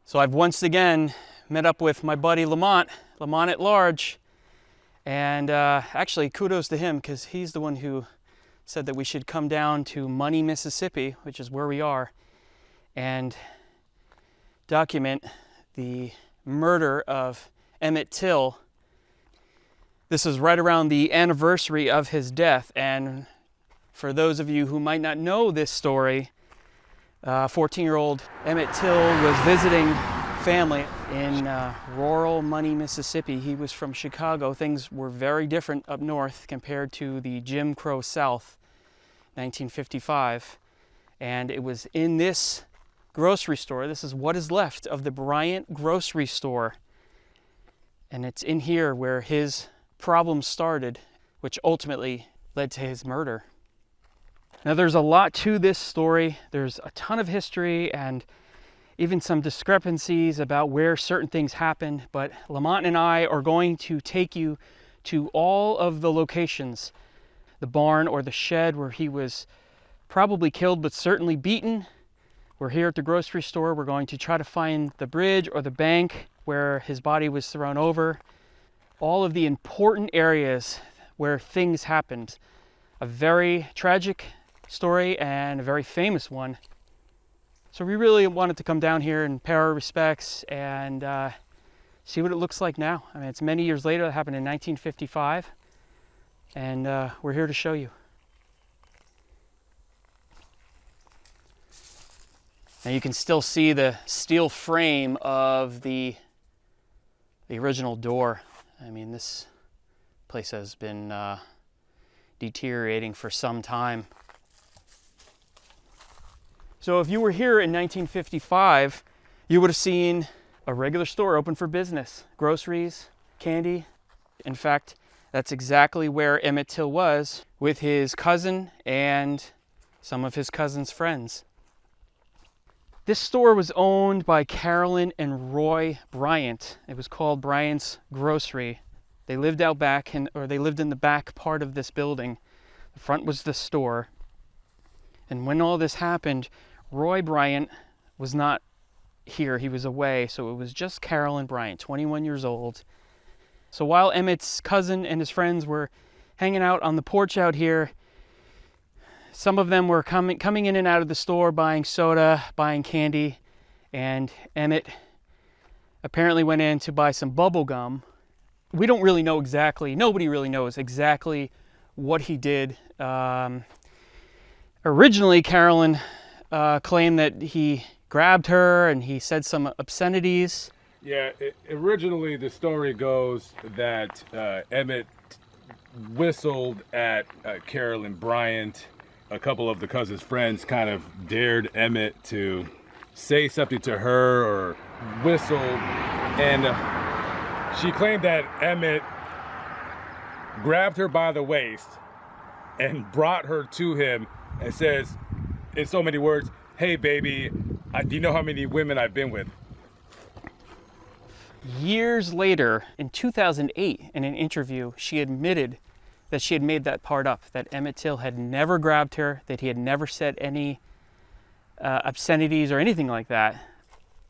So I've once again met up with my buddy Lamont at Large, and actually kudos to him because he's the one who said that we should come down to Money, Mississippi, which is where we are, and document the murder of Emmett Till. This is right around the anniversary of his death, and for those of you who might not know this story, 14-year-old Emmett Till was visiting family in rural Money, Mississippi. He was from Chicago. Things were very different up north compared to the Jim Crow South, 1955. And it was in this grocery store, this is what is left of the Bryant grocery store. And it's in here where his problems started, which ultimately led to his murder. Now there's a lot to this story. There's a ton of history and even some discrepancies about where certain things happened, but Lamont and I are going to take you to all of the locations. The barn or the shed where he was probably killed but certainly beaten. We're here at the grocery store. We're going to try to find the bridge or the bank where his body was thrown over. All of the important areas where things happened. A very tragic story and a very famous one. So we really wanted to come down here and pay our respects and see what it looks like now. I mean, it's many years later. It happened in 1955, and we're here to show you. Now you can still see the steel frame of the original door. I mean, this place has been deteriorating for some time. So if you were here in 1955, you would have seen a regular store open for business, groceries, candy. In fact, that's exactly where Emmett Till was with his cousin and some of his cousin's friends. This store was owned by Carolyn and Roy Bryant. It was called Bryant's Grocery. They lived out back, they lived in the back part of this building. The front was the store. And when all this happened, Roy Bryant was not here. He was away, so it was just Carolyn Bryant, 21 years old. So while Emmett's cousin and his friends were hanging out on the porch out here, some of them were coming in and out of the store, buying soda, buying candy, and Emmett apparently went in to buy some bubble gum. We don't really know exactly, nobody really knows exactly what he did. Originally, Carolyn claimed that he grabbed her and he said some obscenities. Yeah, originally the story goes that Emmett whistled at Carolyn Bryant. A couple of the cousin's friends kind of dared Emmett to say something to her or whistle, and she claimed that Emmett grabbed her by the waist and brought her to him and says, in so many words, "Hey baby, do you know how many women I've been with?" Years later, in 2008, in an interview, she admitted that she had made that part up, that Emmett Till had never grabbed her, that he had never said any obscenities or anything like that.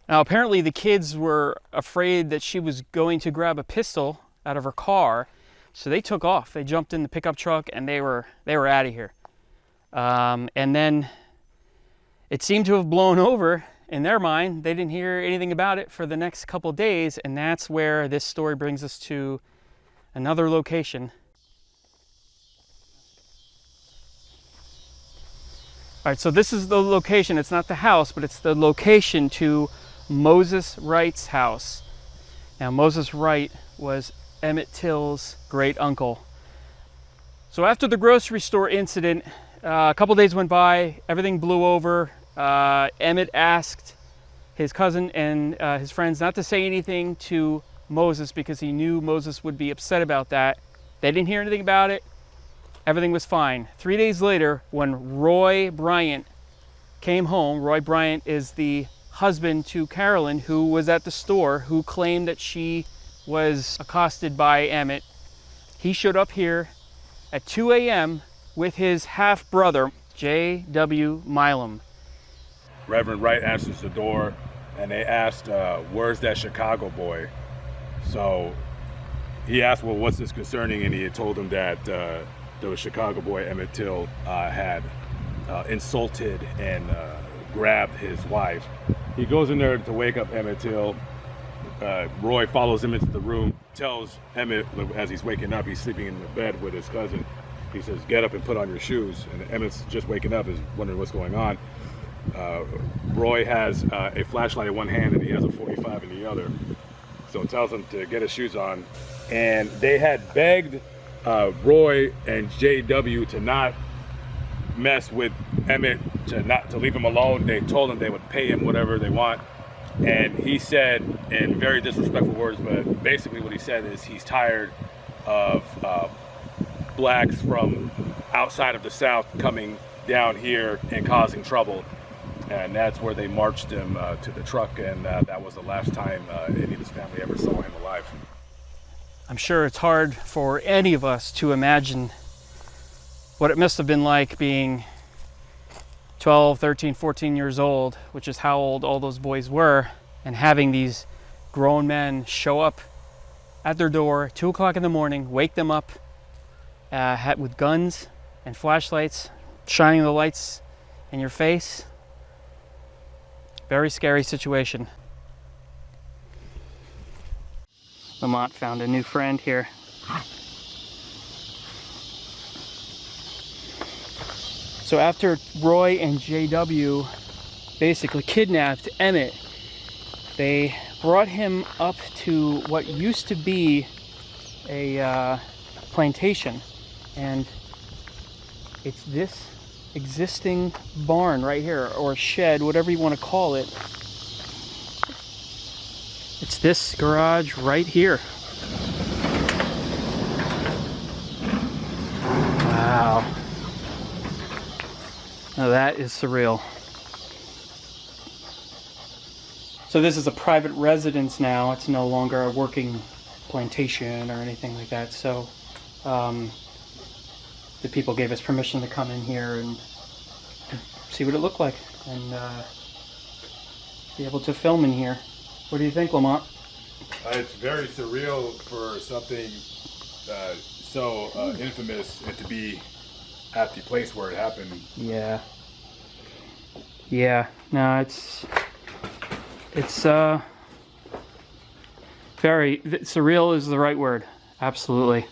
Now, apparently the kids were afraid that she was going to grab a pistol out of her car, so they took off. They jumped in the pickup truck and they were out of here. And then it seemed to have blown over in their mind. They didn't hear anything about it for the next couple days, and that's where this story brings us to another location. All right, so this is the location. It's not the house, but it's the location to Moses Wright's house. Now, Moses Wright was Emmett Till's great uncle. So after the grocery store incident, a couple days went by, everything blew over. Emmett asked his cousin and his friends not to say anything to Moses because he knew Moses would be upset about that. They didn't hear anything about it. Everything was fine. 3 days later, when Roy Bryant came home, Roy Bryant is the husband to Carolyn, who was at the store, who claimed that she was accosted by Emmett. He showed up here at 2 a.m. with his half-brother, J.W. Milam. Reverend Wright answers the door and they asked, where's that Chicago boy? So he asked, well, what's this concerning? And he had told him that the Chicago boy, Emmett Till, had insulted and grabbed his wife. He goes in there to wake up Emmett Till. Roy follows him into the room, tells Emmett, as he's waking up, he's sleeping in the bed with his cousin. He says, get up and put on your shoes. And Emmett's just waking up, is wondering what's going on. Roy has a flashlight in one hand and he has a 45 in the other. So tells him to get his shoes on. And they had begged Roy and JW to not mess with Emmett, to leave him alone. They told him they would pay him whatever they want. And he said, in very disrespectful words, but basically what he said is he's tired of blacks from outside of the South coming down here and causing trouble. And that's where they marched him to the truck, and that was the last time any of his family ever saw him alive. I'm sure it's hard for any of us to imagine what it must have been like being 12, 13, 14 years old, which is how old all those boys were, and having these grown men show up at their door, 2 o'clock in the morning, wake them up with guns and flashlights, shining the lights in your face. Very scary situation. Lamont found a new friend here. So after Roy and JW basically kidnapped Emmett, they brought him up to what used to be a plantation. And it's this existing barn right here, or shed, whatever you want to call it. It's this garage right here. Wow. Now that is surreal. So this is a private residence now. It's no longer a working plantation or anything like that. So the people gave us permission to come in here and see what it looked like and be able to film in here. What do you think, Lamont? It's very surreal for something so infamous and to be at the place where it happened. Yeah. Yeah. No, it's very surreal is the right word. Absolutely.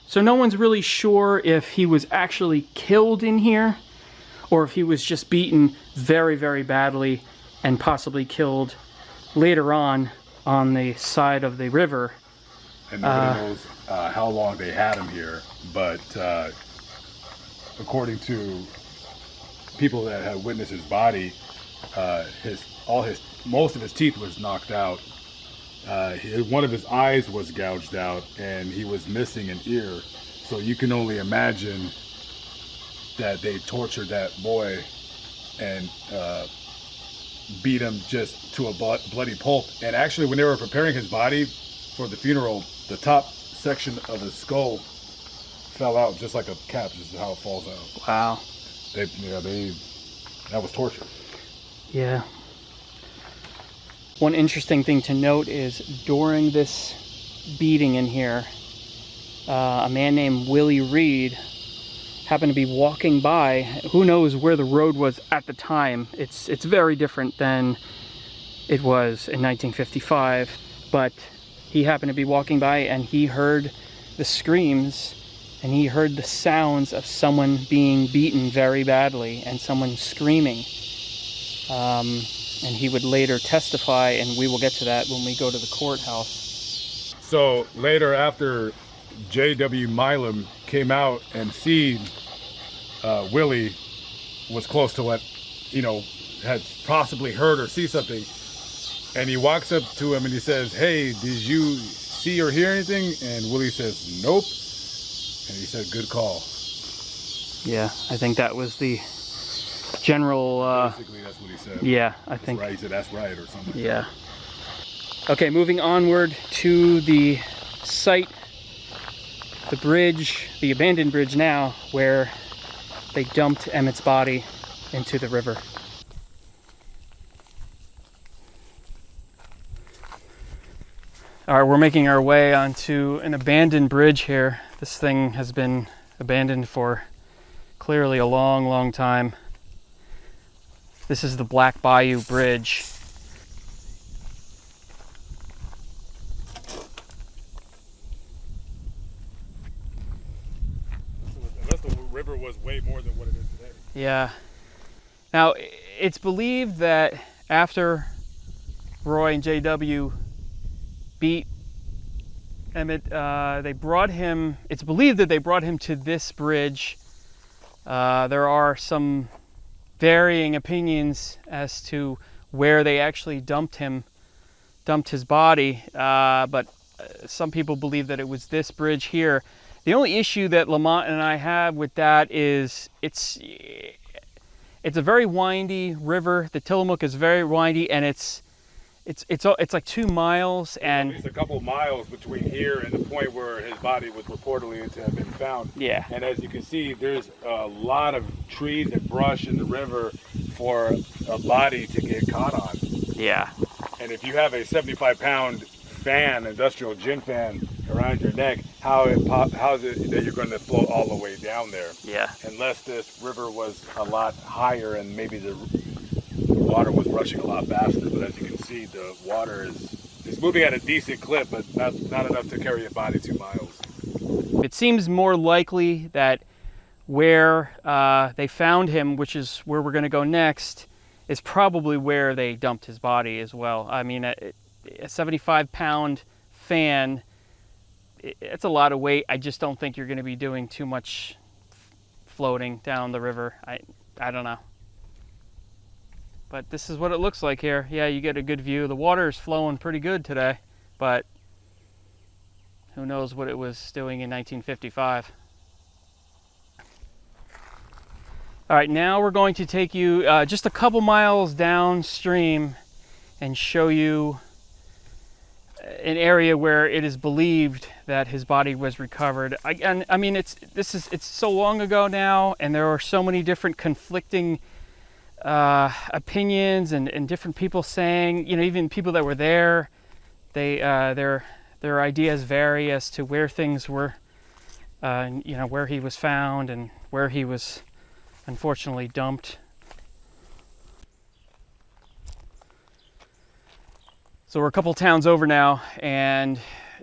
So no one's really sure if he was actually killed in here or if he was just beaten very, very badly and possibly killed later on the side of the river. And nobody knows how long they had him here, but according to people that had witnessed his body, most of his teeth was knocked out. One of his eyes was gouged out, and he was missing an ear. So you can only imagine that they tortured that boy and beat him just to a bloody pulp. And actually, when they were preparing his body for the funeral, the top section of his skull fell out just like a cap. This is how it falls out. Wow. That was torture. Yeah. One interesting thing to note is during this beating in here, a man named Willie Reed happened to be walking by. Who knows where the road was at the time. It's very different than it was in 1955, but he happened to be walking by and he heard the screams and he heard the sounds of someone being beaten very badly and someone screaming. And he would later testify, and we will get to that when we go to the courthouse. So later, after J.W. Milam came out and seen Willie was close to what, had possibly heard or see something, and he walks up to him and he says, "Hey, did you see or hear anything?" And Willie says, "Nope." And he said, "Good call." Yeah, I think that was the general... Basically, that's what he said. Yeah, I think... Right, he said, "That's right," or something. Yeah. Okay, moving onward to the site, the bridge, the abandoned bridge now, where they dumped Emmett's body into the river. All right, we're making our way onto an abandoned bridge here. This thing has been abandoned for clearly a long, long time. This is the Black Bayou Bridge. Unless the river was way more than what it is today. Yeah. Now, it's believed that after Roy and JW beat Emmett, it's believed that they brought him to this bridge. There are some varying opinions as to where they actually dumped his body, but some people believe that it was this bridge here. The only issue that Lamont and I have with that is it's a very windy river. The Tillamook is very windy, and it's like 2 miles, and it's a couple of miles between here and the point where his body was reportedly to have been found. Yeah. And as you can see, there's a lot of trees and brush in the river for a body to get caught on. Yeah. And if you have a 75-pound fan, industrial gin fan, around your neck, how is it that you're going to float all the way down there? Yeah. Unless this river was a lot higher and maybe the water was rushing a lot faster. But as you can see, the water is moving at a decent clip, but not enough to carry a body 2 miles. It seems more likely that where they found him, which is where we're going to go next, is probably where they dumped his body as well. I mean, a 75-pound fan, it's a lot of weight. I just don't think you're going to be doing too much floating down the river. I don't know. But this is what it looks like here. Yeah, you get a good view. The water is flowing pretty good today, but who knows what it was doing in 1955. All right, now we're going to take you just a couple miles downstream and show you an area where it is believed that his body was recovered. I mean, it's so long ago now, and there are so many different conflicting opinions and different people saying, you know, even people that were there, their ideas vary as to where things were, you know, where he was found and where he was unfortunately dumped. So we're a couple towns over now, and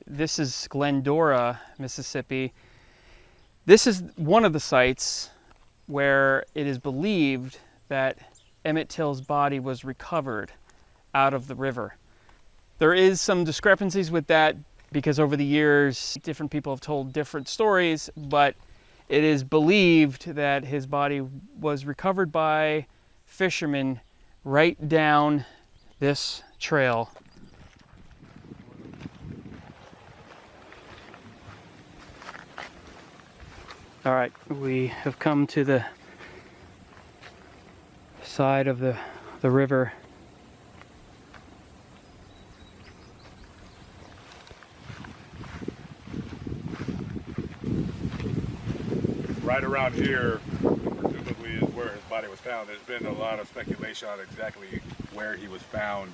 this is Glendora, Mississippi. This is one of the sites where it is believed that Emmett Till's body was recovered out of the river. There is some discrepancies with that because over the years, different people have told different stories, but it is believed that his body was recovered by fishermen right down this trail. All right, we have come to the side of the river. Right around here, presumably, is where his body was found. There's been a lot of speculation on exactly where he was found.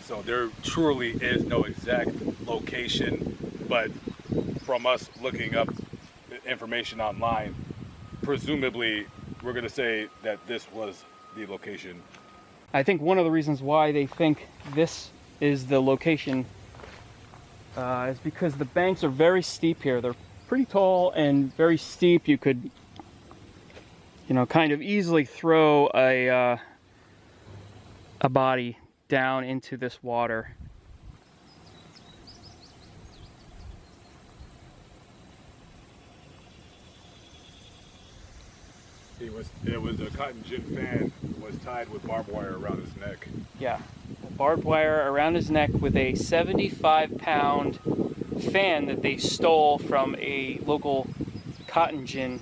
So there truly is no exact location, but from us looking up information online, presumably we're going to say that this was the location. I think one of the reasons why they think this is the location is because the banks are very steep here. They're pretty tall and very steep. You could, you know, kind of easily throw a body down into this water. It was a cotton gin fan was tied with barbed wire around his neck. Yeah, barbed wire around his neck with a 75-pound fan that they stole from a local cotton gin.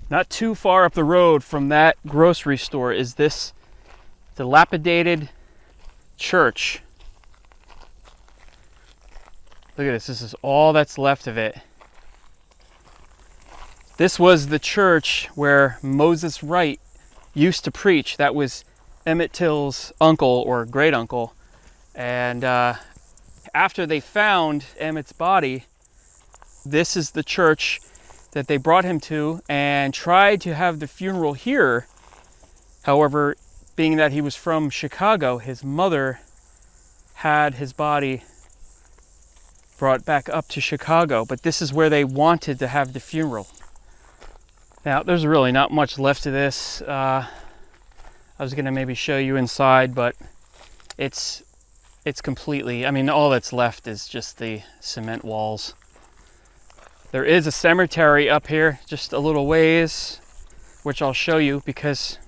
Not too far up the road from that grocery store is this dilapidated church. Look at this. This is all that's left of it. This was the church where Moses Wright used to preach. That was Emmett Till's uncle or great uncle. And after they found Emmett's body, this is the church that they brought him to and tried to have the funeral here. However, being that he was from Chicago, his mother had his body brought back up to Chicago, but this is where they wanted to have the funeral. Now, there's really not much left of this. I was gonna maybe show you inside, but it's completely, I mean, all that's left is just the cement walls. There is a cemetery up here, just a little ways, which I'll show you, because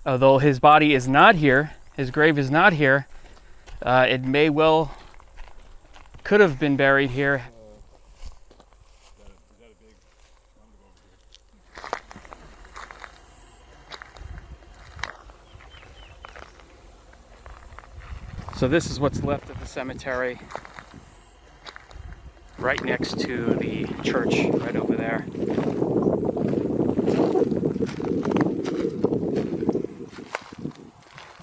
although his body is not here, his grave is not here, it may well could have been buried here. So this is what's left of the cemetery, right next to the church, right over there.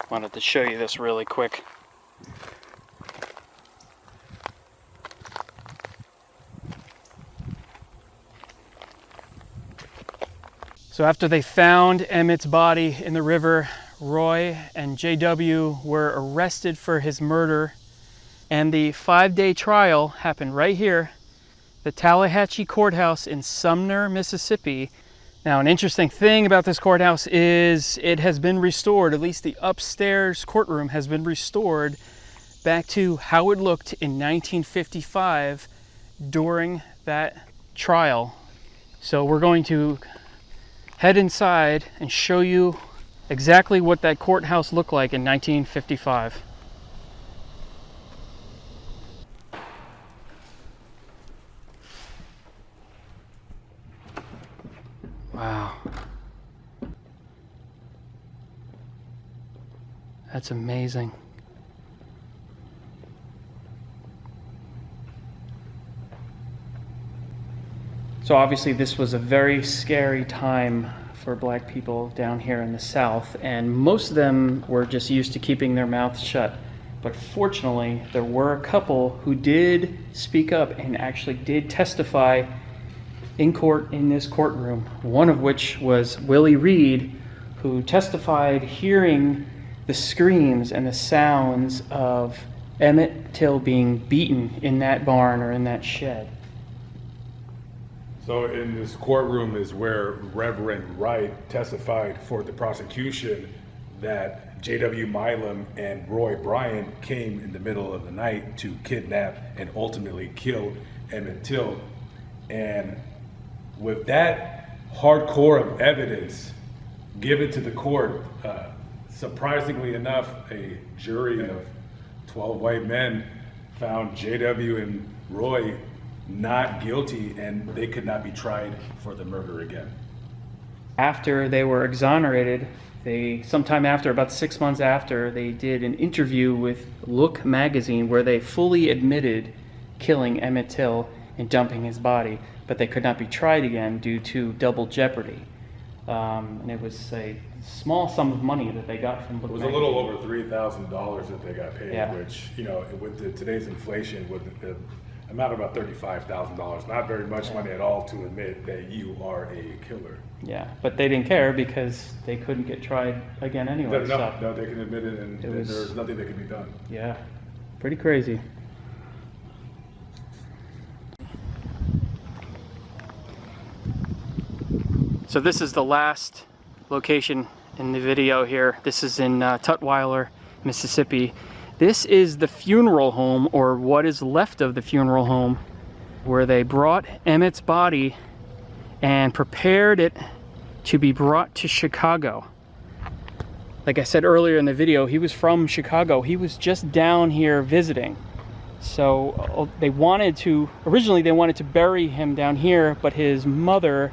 Wanted to show you this really quick. So after they found Emmett's body in the river, Roy and J.W. were arrested for his murder, and the 5-day trial happened right here, the Tallahatchie Courthouse in Sumner, Mississippi. Now, an interesting thing about this courthouse is it has been restored, at least the upstairs courtroom has been restored back to how it looked in 1955 during that trial. So we're going to head inside and show you exactly what that courthouse looked like in 1955. Wow. That's amazing. So obviously this was a very scary time for black people down here in the South, and most of them were just used to keeping their mouths shut. But fortunately, there were a couple who did speak up and actually did testify in court in this courtroom, one of which was Willie Reed, who testified hearing the screams and the sounds of Emmett Till being beaten in that barn or in that shed. So in this courtroom is where Reverend Wright testified for the prosecution that J.W. Milam and Roy Bryant came in the middle of the night to kidnap and ultimately kill Emmett Till. And with that hardcore of evidence given to the court, surprisingly enough, a jury of 12 white men found J.W. and Roy not guilty, and they could not be tried for the murder again. After they were exonerated, sometime after, about 6 months after, they did an interview with Look magazine where they fully admitted killing Emmett Till and dumping his body, but they could not be tried again due to double jeopardy. And it was a small sum of money that they got from Look It was magazine. a little over $3,000 that they got paid, Yeah. which, you know, with today's inflation, would amount of about $35,000. Not very much money at all to admit that you are a killer. Yeah, but they didn't care because they couldn't get tried again anyway. No, they can admit it, and was- there's nothing that can be done. Yeah, pretty crazy. So this is the last location in the video here. This is in Tutwiler, Mississippi. This is the funeral home, or what is left of the funeral home, where they brought Emmett's body and prepared it to be brought to Chicago. Like I said earlier in the video, he was from Chicago. He was just down here visiting. So originally they wanted to bury him down here, but his mother,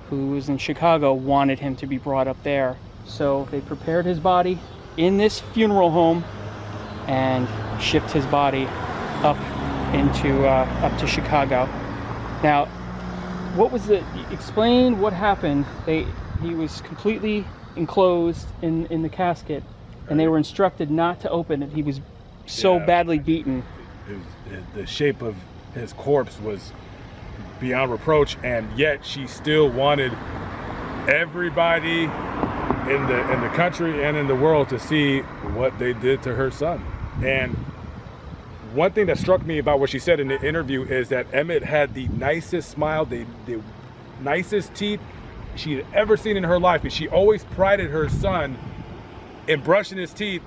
who was in Chicago, wanted him to be brought up there. So they prepared his body in this funeral home and shipped his body up to Chicago. Now, explain what happened. He was completely enclosed in the casket, and they were instructed not to open it. He was so badly beaten. The shape of his corpse was beyond reproach, and yet she still wanted everybody in the country and in the world to see what they did to her son. And one thing that struck me about what she said in the interview is that Emmett had the nicest smile, the nicest teeth she'd ever seen in her life, and she always prided her son in brushing his teeth.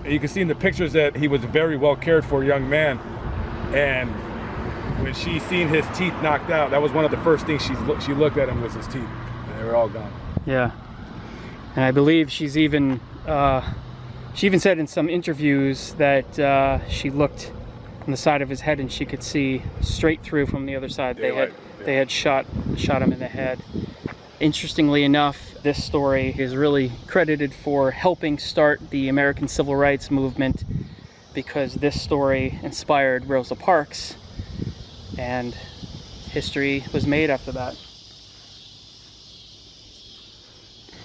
And you can see in the pictures that he was a very well cared for young man. And when she seen his teeth knocked out, that was one of the first things she looked at him, was his teeth, and they were all gone. Yeah, and I believe she even said in some interviews that she looked on the side of his head and she could see straight through from the other side. They had shot him in the head. Interestingly enough, this story is really credited for helping start the American Civil Rights Movement, because this story inspired Rosa Parks, and history was made after that.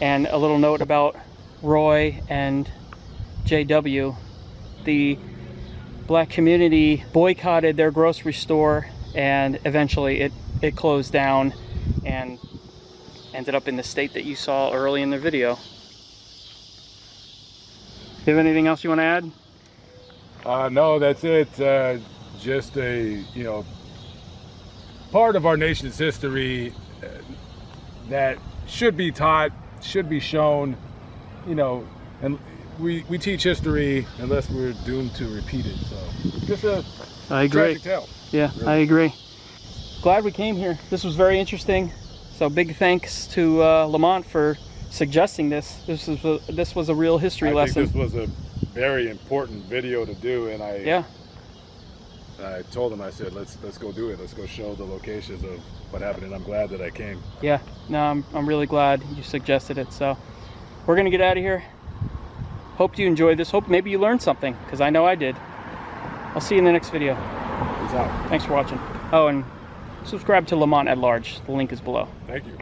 And a little note about Roy and JW. The black community boycotted their grocery store, and eventually it closed down and ended up in the state that you saw early in the video. Do you have anything else you want to add? No, that's it. Just a, part of our nation's history that should be taught, should be shown, and we teach history unless we're doomed to repeat it. So just a tragic tale. Yeah, really. I agree. Glad we came here. This was very interesting. So big thanks to Lamont for suggesting this. This was a real history lesson. I think this was a very important video to do, and I told him, I said, let's go do it. Let's go show the locations of what happened, and I'm glad that I came. Yeah, no, I'm really glad you suggested it. So we're gonna get out of here. Hope you enjoyed this. Hope maybe you learned something, because I know I did. I'll see you in the next video. Peace out. Thanks for watching. Oh, and subscribe to Lamont at Large. The link is below. Thank you.